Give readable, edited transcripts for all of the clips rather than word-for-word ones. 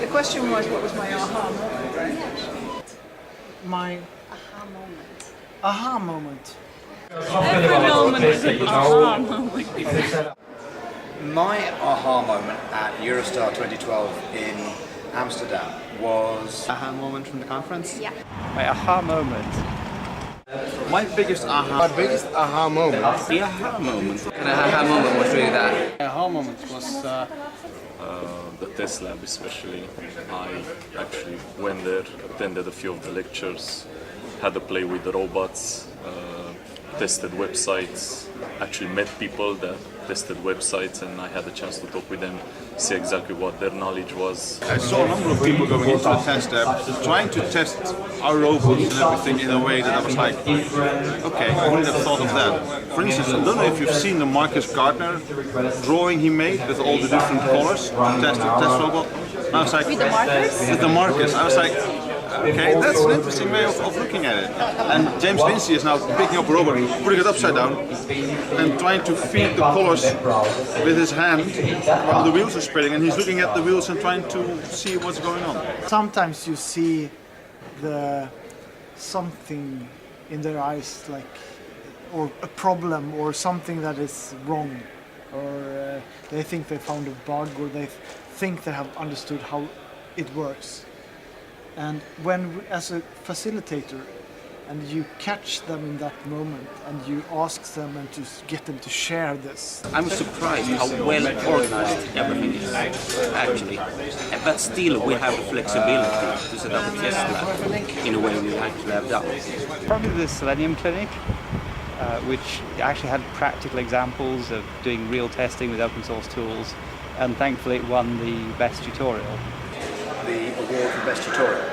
The question was, what was my aha moment, right? My aha moment. Every moment is an aha moment. My aha moment at EuroSTAR 2012 in Amsterdam was... Aha moment from the conference? Yeah. My aha moment. My biggest aha. My biggest aha moment. The aha moment. And an aha moment was doing that. My aha moment was the test lab especially. I actually went there, attended a few of the lectures, had a play with the robots, tested websites, actually met people that tested websites, and I had a chance to talk with them, see exactly what their knowledge was. I saw a number of people going into the test lab, trying to test our robots and everything in a way that I was like, okay, I wouldn't have thought of that. For instance, I don't know if you've seen the Marcus Gardner drawing he made with all the different colors to test the test robot. And I was like, With the markers? With the markers. I was like, okay, that's an interesting way of looking at it. And James Lindsay is now picking up a robot, putting it upside down, and trying to feed the colors with his hand while the wheels are spinning, and he's looking at the wheels and trying to see what's going on. Sometimes you see something in their eyes, like, or a problem or something that is wrong, or they think they found a bug, or they think they have understood how it works. And when, as a facilitator, and you catch them in that moment, and you ask them and to get them to share this. I'm surprised how well organized everything is, actually. But still, we have the flexibility to set up a test lab in a way we actually have done. probably the Selenium Clinic, which actually had practical examples of doing real testing with open source tools, and thankfully it won the best tutorial. The award for best tutorial.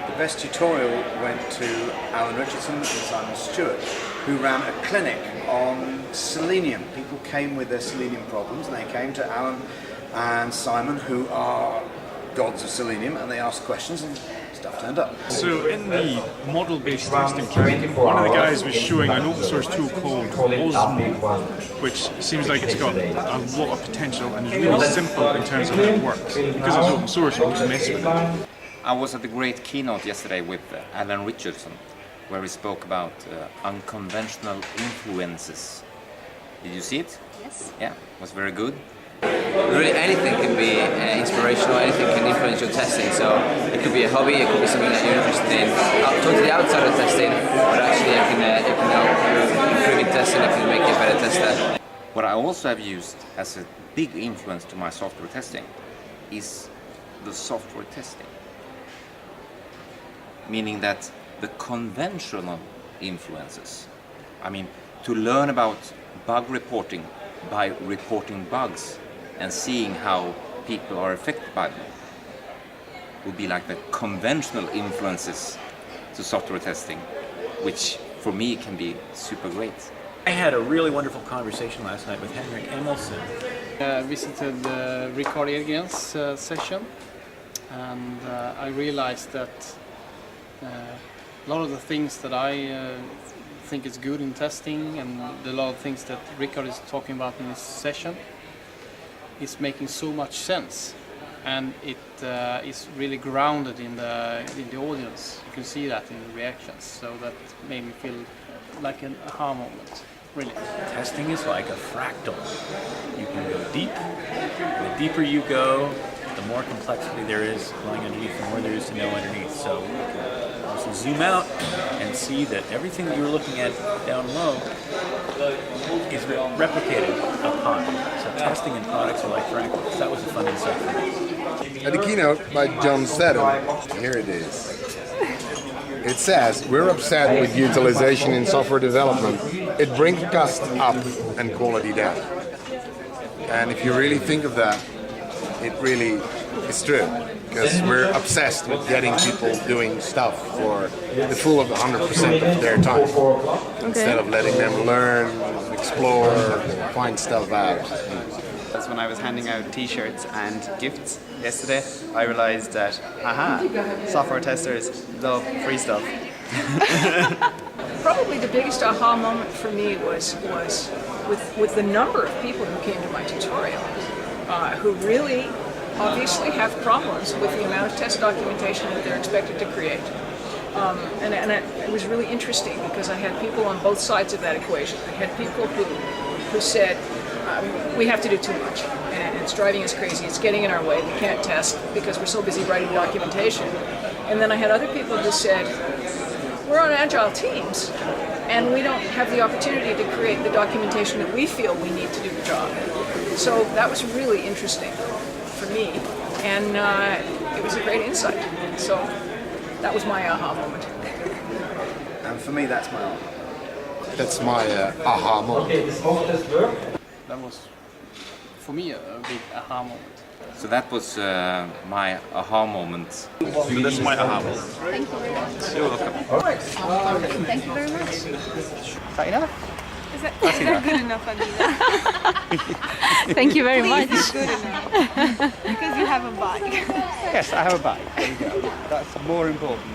The best tutorial went to Alan Richardson and Simon Stewart, who ran a clinic on selenium. People came with their selenium problems, and they came to Alan and Simon, who are gods of selenium, and they asked questions, and stuff turned up. So in the model-based testing clinic, one of the guys was showing an open source tool called Osmo, which seems like it's got a lot of potential and is really simple in terms of how it works. Because it's open source, you can mess with it. I was at the great keynote yesterday with Alan Richardson, where he spoke about unconventional influences. Did you see it? Yes. Yeah, it was very good. Really anything can be inspirational, anything can influence your testing, so it could be a hobby, it could be something that you're interested in, totally outside of testing, but actually it can help you improve in testing, it can make you a better tester. What I also have used as a big influence to my software testing is the software testing. Meaning that the conventional influences, I mean, to learn about bug reporting by reporting bugs and seeing how people are affected by them would be like the conventional influences to software testing, which for me can be super great. I had a really wonderful conversation last night with Henrik Emilsson. Visited Ricard Edgren's session, and I realized that a lot of the things that I think is good in testing, and a lot of things that Ricard is talking about in this session, is making so much sense, and it is really grounded in the audience. You can see that in the reactions, so that made me feel like an aha moment, really. Testing is like a fractal. You can go deep, and the deeper you go, the more complexity there is lying underneath, the more there is to know underneath. So also zoom out and see that everything that you're looking at down low is replicated up high. So testing and products are like fractals. That was a fun insight for me. At the keynote by John Statham, here it is. It says, we're upset with utilization in software development. It brings cost up and quality down. And if you really think of that, it really is true. Because we're obsessed with getting people doing stuff for the full of 100% of their time. Instead of letting them learn, explore, find stuff out. That's when I was handing out t-shirts and gifts yesterday. I realized that, software testers love free stuff. Probably the biggest aha moment for me was with the number of people who came to my tutorial, who really obviously have problems with the amount of test documentation that they're expected to create. It was really interesting because I had people on both sides of that equation. I had people who said, we have to do too much, and it's driving us crazy, it's getting in our way, we can't test because we're so busy writing documentation. And then I had other people who said, we're on agile teams, and we don't have the opportunity to create the documentation that we feel we need to do the job. So that was really interesting for me, and it was a great insight. So that was my aha moment. And for me, that's my aha. That's my aha moment. That was, for me, a big aha moment. So that was my aha moment. That's my aha moment. Thank you very much. You're welcome. Thank you very much. Is that enough? Is that good enough, Adina? Thank you very much. It's good enough. Because you have a bike. Yes, I have a bike. There you go. That's more important.